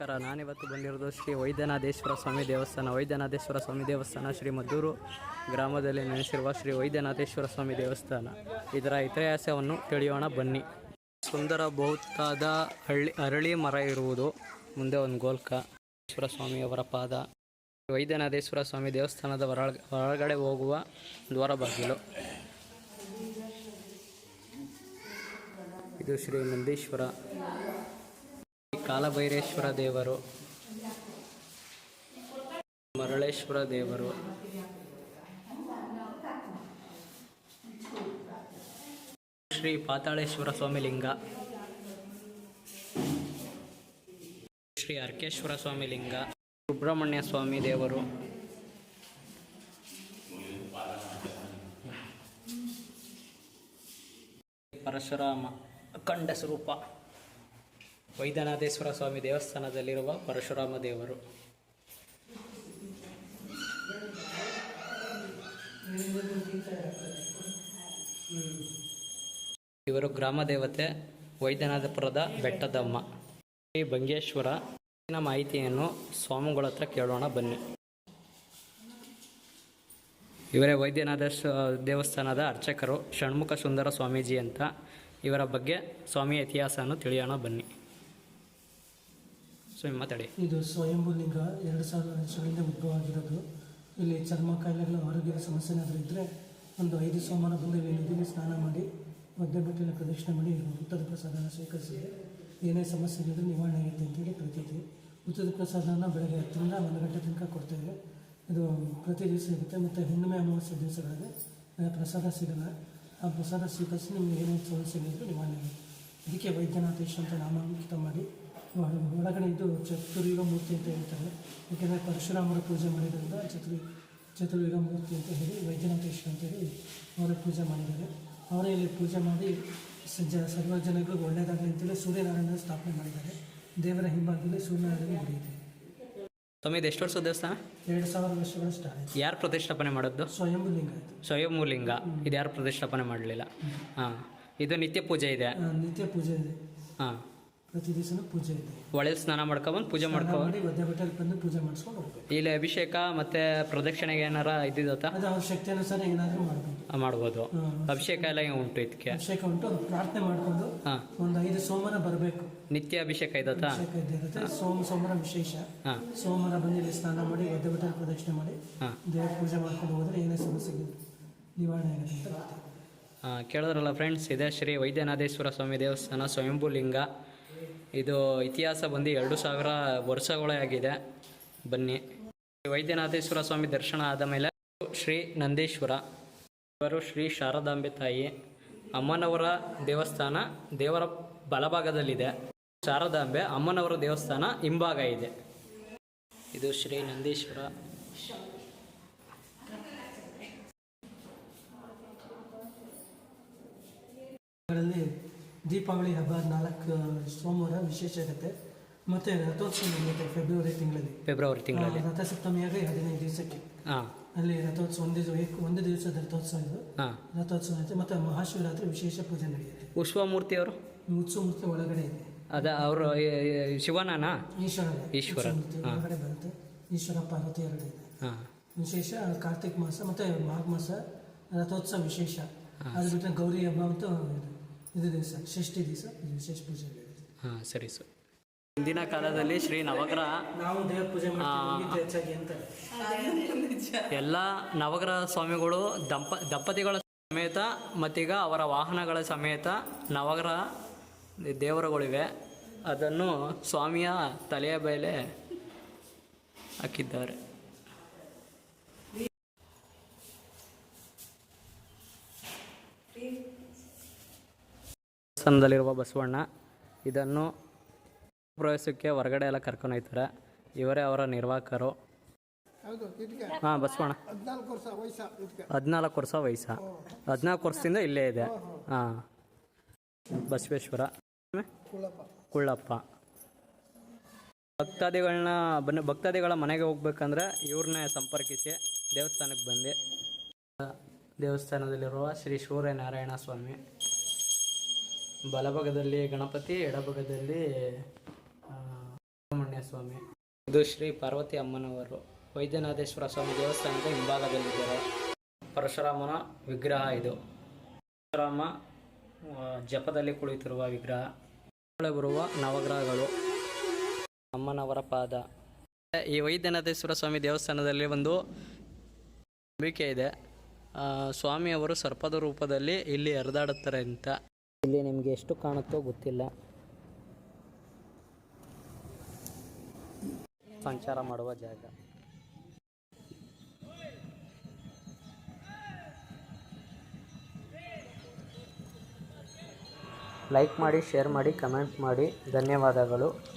ನಮಸ್ಕಾರ. ನಾನಿವತ್ತು ಬಂದಿರೋದು ಶ್ರೀ ವೈದ್ಯನಾಥೇಶ್ವರ ಸ್ವಾಮಿ ದೇವಸ್ಥಾನ. ವೈದ್ಯನಾಥೇಶ್ವರ ಸ್ವಾಮಿ ದೇವಸ್ಥಾನ ಶ್ರೀ ಮದ್ದೂರು ಗ್ರಾಮದಲ್ಲಿ ನೆಲೆಸಿರುವ ಶ್ರೀ ವೈದ್ಯನಾಥೇಶ್ವರ ಸ್ವಾಮಿ ದೇವಸ್ಥಾನ. ಇದರ ಇತಿಹಾಸವನ್ನು ತಿಳಿಯೋಣ ಬನ್ನಿ. ಸುಂದರ ಬಹುತ್ತಾದ ಅರಳಿ ಮರ ಇರುವುದು, ಮುಂದೆ ಒಂದು ಗೋಲ್ಕ, ಈಶ್ವರ ಸ್ವಾಮಿಯವರ ಪಾದ. ವೈದ್ಯನಾಥೇಶ್ವರ ಸ್ವಾಮಿ ದೇವಸ್ಥಾನದ ಹೊರಗಡೆ ಹೋಗುವ ದ್ವಾರ ಬಾಗಿಲು. ಇದು ಶ್ರೀ ನಂದೀಶ್ವರ, ಕಾಲಭೈರೇಶ್ವರ ದೇವರು, ಮರಳೇಶ್ವರ ದೇವರು, ಶ್ರೀ ಪಾತಾಳೇಶ್ವರ ಸ್ವಾಮಿ ಲಿಂಗ, ಶ್ರೀ ಅರ್ಕೇಶ್ವರ ಸ್ವಾಮಿ ಲಿಂಗ, ಸುಬ್ರಹ್ಮಣ್ಯ ಸ್ವಾಮಿ ದೇವರು, ಪರಶುರಾಮ ಅಖಂಡ ಸ್ವರೂಪ. ವೈದ್ಯನಾಥೇಶ್ವರ ಸ್ವಾಮಿ ದೇವಸ್ಥಾನದಲ್ಲಿರುವ ಪರಶುರಾಮ ದೇವರು. ಇವರು ಗ್ರಾಮ ದೇವತೆ ವೈದ್ಯನಾಥಪುರದ ಬೆಟ್ಟದಮ್ಮ. ಶ್ರೀ ಭಂಗೇಶ್ವರ. ಮಾಹಿತಿಯನ್ನು ಸ್ವಾಮಿಗಳ ಹತ್ರ ಕೇಳೋಣ ಬನ್ನಿ. ಇವರೇ ವೈದ್ಯನಾಥ ದೇವಸ್ಥಾನದ ಅರ್ಚಕರು, ಷಣ್ಮುಖ ಸುಂದರ ಸ್ವಾಮೀಜಿ ಅಂತ. ಇವರ ಬಗ್ಗೆ ಸ್ವಾಮಿಯ ಇತಿಹಾಸವನ್ನು ತಿಳಿಯೋಣ ಬನ್ನಿ. ಸ್ವಾಮಿ ಮಾತಾಡಿ. ಇದು ಸ್ವಯಂಭೂ ಲಿಂಗ 2000 ವರ್ಷಗಳಿಂದ ಉದ್ಭವ ಆಗಿರೋದು. ಇಲ್ಲಿ ಚರ್ಮ ಕಾಯಿಲೆಗಳ ಆರೋಗ್ಯದ ಸಮಸ್ಯೆ ಏನಾದರೂ ಇದ್ದರೆ ಒಂದು 5 ಸೋಮವಾರ ಬಂದು ಇಲ್ಲಿ ನದಿಗೆ ಸ್ನಾನ ಮಾಡಿ ಒದ್ದೆ ಬಟ್ಟೆನ ಪ್ರದಕ್ಷಿಣೆ ಮಾಡಿ ಉತ್ತದ ಪ್ರಸಾದನ ಸ್ವೀಕರಿಸಿದರೆ ಏನೇ ಸಮಸ್ಯೆ ಇದ್ದರೆ ನಿವಾರಣೆ ಆಗುತ್ತೆ ಅಂತೇಳಿ ಪ್ರತೀತಿ. ಉತ್ತದ ಪ್ರಸಾದನ ಬೆಳಗ್ಗೆ 10ರಿಂದ 1 ಗಂಟೆ ತನಕ ಕೊಡ್ತೇವೆ. ಇದು ಪ್ರತಿ ದಿವಸ ಇರುತ್ತೆ. ಮತ್ತು ಹುಣ್ಣಿಮೆ ಅಮಾವಾಸ್ಯೆ ದಿವಸಗಳಲ್ಲಿ ಪ್ರಸಾದ ಸಿಗಲ್ಲ. ಆ ಪ್ರಸಾದ ಸ್ವೀಕರಿಸಿ ನಿಮಗೆ ಏನೇ ಸಮಸ್ಯೆಗಳಿದ್ದರೂ ನಿವಾರಣೆ ಆಗುತ್ತೆ. ಅದಕ್ಕೆ ವೈದ್ಯನಾಥೇಶ್ವರ ಅಂತ ನಾಮಾಂಕಿತ ಮಾಡಿ ಒಳಗಡೆ ಇದು ಚತುರ್ಯುಗ ಮೂರ್ತಿ ಅಂತ ಹೇಳ್ತಾರೆ. ಏಕೆಂದರೆ ಪರಶುರಾಮರ ಪೂಜೆ ಮಾಡಿದ್ದರಿಂದ ಚತುರ್ಯುಗ ಮೂರ್ತಿ ಅಂತ ಹೇಳಿ ವೈದ್ಯನಾಥೇಶ್ವರ ಅಂತೇಳಿ ಅವರ ಪೂಜೆ ಮಾಡಿದ್ದಾರೆ. ಅವರೇ ಇಲ್ಲಿ ಪೂಜೆ ಮಾಡಿ ಸರ್ವ ಜನಗಳಿಗೂ ಒಳ್ಳೆಯದಾಗಲಿ ಅಂತೇಳಿ ಸೂರ್ಯನಾರಾಯಣ ಸ್ಥಾಪನೆ ಮಾಡಿದ್ದಾರೆ. ದೇವರ ಹಿಂಭಾಗದಲ್ಲಿ ಸೂರ್ಯನಾರಾಯಣ ಗುಡಿ ಇದೆ. ಸ್ವಾಮಿದು ಎಷ್ಟು ವರ್ಷದ ದೇವಸ್ಥಾನ? 2000 ವರ್ಷಗಳಷ್ಟು ಆಯಿತು. ಯಾರು ಪ್ರತಿಷ್ಠಾಪನೆ ಮಾಡೋದು? ಸ್ವಯಂಭೂ ಲಿಂಗ ಆಯಿತು. ಸ್ವಯಂಭೂ ಲಿಂಗ. ಇದು ಯಾರು ಪ್ರತಿಷ್ಠಾಪನೆ ಮಾಡಲಿಲ್ಲ. ಹಾಂ, ಇದು ನಿತ್ಯ ಪೂಜೆ ಇದೆ. ನಿತ್ಯ ಪೂಜೆ ಇದೆ. ಹಾಂ, ಪ್ರತಿ ದಿವಸನೂ ಪೂಜೆ ಇದೆ. ಒಳ್ಳೆ ಸ್ನಾನ ಮಾಡ್ಕೊಬಂದು ಪೂಜೆ ಮಾಡ್ಕೊಂಡು ಒದ್ದೆ ಬಟ್ಟೆಗೆ ಬಂದು ಪೂಜೆ ಮಾಡಿಸ್ಕೊಂಡು ಹೋಗ್ಬೇಕು. ಇಲ್ಲಿ ಅಭಿಷೇಕ ಮತ್ತು ಪ್ರದಕ್ಷಿಣೆಗೆ ಏನಾರ ಇದ್ದಿದತ್ತಾ? ಅದು ಅವ್ರ ಶಕ್ತಿ ಅನುಸಾರ ಏನಾದರೂ ಮಾಡ್ಬೋದು. ಅಭಿಷೇಕ ಎಲ್ಲ ಉಂಟು ಇದಕ್ಕೆ? ಅಭಿಷೇಕ ಉಂಟು. ಪ್ರಾರ್ಥನೆ ಮಾಡಿಕೊಂಡು ಒಂದು 5 ಸೋಮವಾರ ಬರಬೇಕು. ನಿತ್ಯ ಅಭಿಷೇಕ ಇದತ್ತಾ? ಅಭಿಷೇಕ ಇದ್ದಿರುತ್ತೆ. ಸೋಮವಾರ ವಿಶೇಷ. ಸೋಮವಾರ ಬಂದು ಇಲ್ಲಿ ಸ್ನಾನ ಮಾಡಿ ಒದ್ದೆ ಬಟ್ಟೆ ಪ್ರದಕ್ಷಿಣೆ ಮಾಡಿ ದೇವರ ಪೂಜೆ ಮಾಡ್ಕೊಂಡು ಹೋದರೆ ಏನೇ ಸಮಸ್ಯೆ ನಿವಾರಣೆ ಆಗುತ್ತೆ ಅಂತ. ಕೇಳಿದ್ರಲ್ಲ ಫ್ರೆಂಡ್ಸ್, ಇದೇ ಶ್ರೀ ವೈದ್ಯನಾಥೇಶ್ವರ ಸ್ವಾಮಿ ದೇವಸ್ಥಾನ ಸ್ವಯಂಭೂ ಲಿಂಗ. ಇದು ಇತಿಹಾಸ ಬಂದು 2000 ವರ್ಷಗಳೇ ಆಗಿದೆ. ಬನ್ನಿ. ವೈದ್ಯನಾಥೇಶ್ವರ ಸ್ವಾಮಿ ದರ್ಶನ ಆದ ಮೇಲೆ ಶ್ರೀ ನಂದೀಶ್ವರ, ಇವರು ಶ್ರೀ ಶಾರದಾಂಬೆ ತಾಯಿ. ಅಮ್ಮನವರ ದೇವಸ್ಥಾನ ದೇವರ ಬಲಭಾಗದಲ್ಲಿದೆ. ಶಾರದಾಂಬೆ ಅಮ್ಮನವರ ದೇವಸ್ಥಾನ ಹಿಂಭಾಗ ಇದೆ. ಇದು ಶ್ರೀ ನಂದೀಶ್ವರ. ದೀಪಾವಳಿ ಹಬ್ಬ 4 ಸೋಮವಾರ ವಿಶೇಷ ಇರುತ್ತೆ. ಮತ್ತು ರಥೋತ್ಸವ ನಡೆಯುತ್ತೆ ಫೆಬ್ರವರಿ ತಿಂಗಳಲ್ಲಿ. ರಥಸಪ್ತಮಿಯಾಗಿ 15 ದಿವಸಕ್ಕೆ ಅಲ್ಲಿ ರಥೋತ್ಸವ ಒಂದು ದಿವಸದ ರಥೋತ್ಸವ ಇದು. ರಥೋತ್ಸವ ಇರುತ್ತೆ. ಮತ್ತು ಮಹಾಶಿವರಾತ್ರಿ ವಿಶೇಷ ಪೂಜೆ ನಡೆಯುತ್ತೆ. ಉತ್ಸವಮೂರ್ತಿಯವರು ಉತ್ಸವಮೂರ್ತಿ ಒಳಗಡೆ ಇದೆ. ಅದ ಅವರು ಶಿವನಾನ? ಈಶ್ವರ ಒಳಗಡೆ ಬರುತ್ತೆ. ಈಶ್ವರ ಪಾರ್ವತಿ ಎರಡು ಇದೆ. ವಿಶೇಷ ಕಾರ್ತಿಕ್ ಮಾಸ ಮತ್ತು ಮಾಘ ಮಾಸ ರಥೋತ್ಸವ ವಿಶೇಷ. ಅದು ಬಿಟ್ಟರೆ ಗೌರಿ ಹಬ್ಬ ಮತ್ತು ಇದು ದಿವಸ ಷಷ್ಠಿ ದಿವಸ ವಿಶೇಷ ಪೂಜೆ. ಸರಿ ಸರ್. ಹಿಂದಿನ ಕಾಲದಲ್ಲಿ ಶ್ರೀ ನವಗ್ರಹ, ನಾವು ದೇವರ ಪೂಜೆ ಮಾಡ್ತೀವಿ ಹೆಚ್ಚಾಗಿ ಅಂತಾರೆ. ಎಲ್ಲ ನವಗ್ರಹ ಸ್ವಾಮಿಗಳು ದಂಪತಿಗಳ ಸಮೇತ ಮತ್ತೀಗ ಅವರ ವಾಹನಗಳ ಸಮೇತ ನವಗ್ರಹ ದೇವರುಗಳಿವೆ. ಅದನ್ನು ಸ್ವಾಮಿಯ ತಲೆಯ ಮೇಲೆ ಹಾಕಿದ್ದಾರೆ. ದೇವಸ್ಥಾನದಲ್ಲಿರುವ ಬಸವಣ್ಣ. ಇದನ್ನು ಪ್ರವೇಶಕ್ಕೆ ಹೊರಗಡೆ ಎಲ್ಲ ಕರ್ಕೊಂಡು ಹೋಗ್ತಾರೆ. ಇವರೇ ಅವರ ನಿರ್ವಾಹಕರು. ಬಸವಣ್ಣ 14 ವರ್ಷ ವಯಸ್ಸ. 14 ವರ್ಷದಿಂದ ಇಲ್ಲೇ ಇದೆ. ಬಸವೇಶ್ವರ ಕುಳ್ಳಪ್ಪ. ಭಕ್ತಾದಿಗಳ ಮನೆಗೆ ಹೋಗ್ಬೇಕಂದ್ರೆ ಇವ್ರನ್ನೇ ಸಂಪರ್ಕಿಸಿ ದೇವಸ್ಥಾನಕ್ಕೆ ಬಂದು. ದೇವಸ್ಥಾನದಲ್ಲಿರುವ ಶ್ರೀ ಸೂರ್ಯನಾರಾಯಣ ಸ್ವಾಮಿ. ಬಲಭಾಗದಲ್ಲಿ ಗಣಪತಿ, ಎಡಭಾಗದಲ್ಲಿ ಸುಬ್ರಹ್ಮಣ್ಯ ಸ್ವಾಮಿ. ಇದು ಶ್ರೀ ಪಾರ್ವತಿ ಅಮ್ಮನವರು ವೈದ್ಯನಾಥೇಶ್ವರ ಸ್ವಾಮಿ ದೇವಸ್ಥಾನದ ಹಿಂಭಾಗದಲ್ಲಿದ್ದಾರೆ. ಪರಶುರಾಮನ ವಿಗ್ರಹ ಇದು. ಪರಶುರಾಮ ಜಪದಲ್ಲಿ ಕುಳಿತಿರುವ ವಿಗ್ರಹ. ಬರುವ ನವಗ್ರಹಗಳು, ಅಮ್ಮನವರ ಪಾದ. ಈ ವೈದ್ಯನಾಥೇಶ್ವರ ಸ್ವಾಮಿ ದೇವಸ್ಥಾನದಲ್ಲಿ ಒಂದು ನಂಬಿಕೆ ಇದೆ. ಸ್ವಾಮಿಯವರು ಸರ್ಪದ ರೂಪದಲ್ಲಿ ಇಲ್ಲಿ ಹರಿದಾಡುತ್ತಾರೆ ಅಂತ. ಇಲ್ಲಿ ನಿಮಗೆ ಎಷ್ಟು ಕಾಣುತ್ತೋ ಗೊತ್ತಿಲ್ಲ. ಸಂಚಾರ ಮಾಡುವ ಜಾಗ. ಲೈಕ್ ಮಾಡಿ, ಶೇರ್ ಮಾಡಿ, ಕಮೆಂಟ್ ಮಾಡಿ. ಧನ್ಯವಾದಗಳು.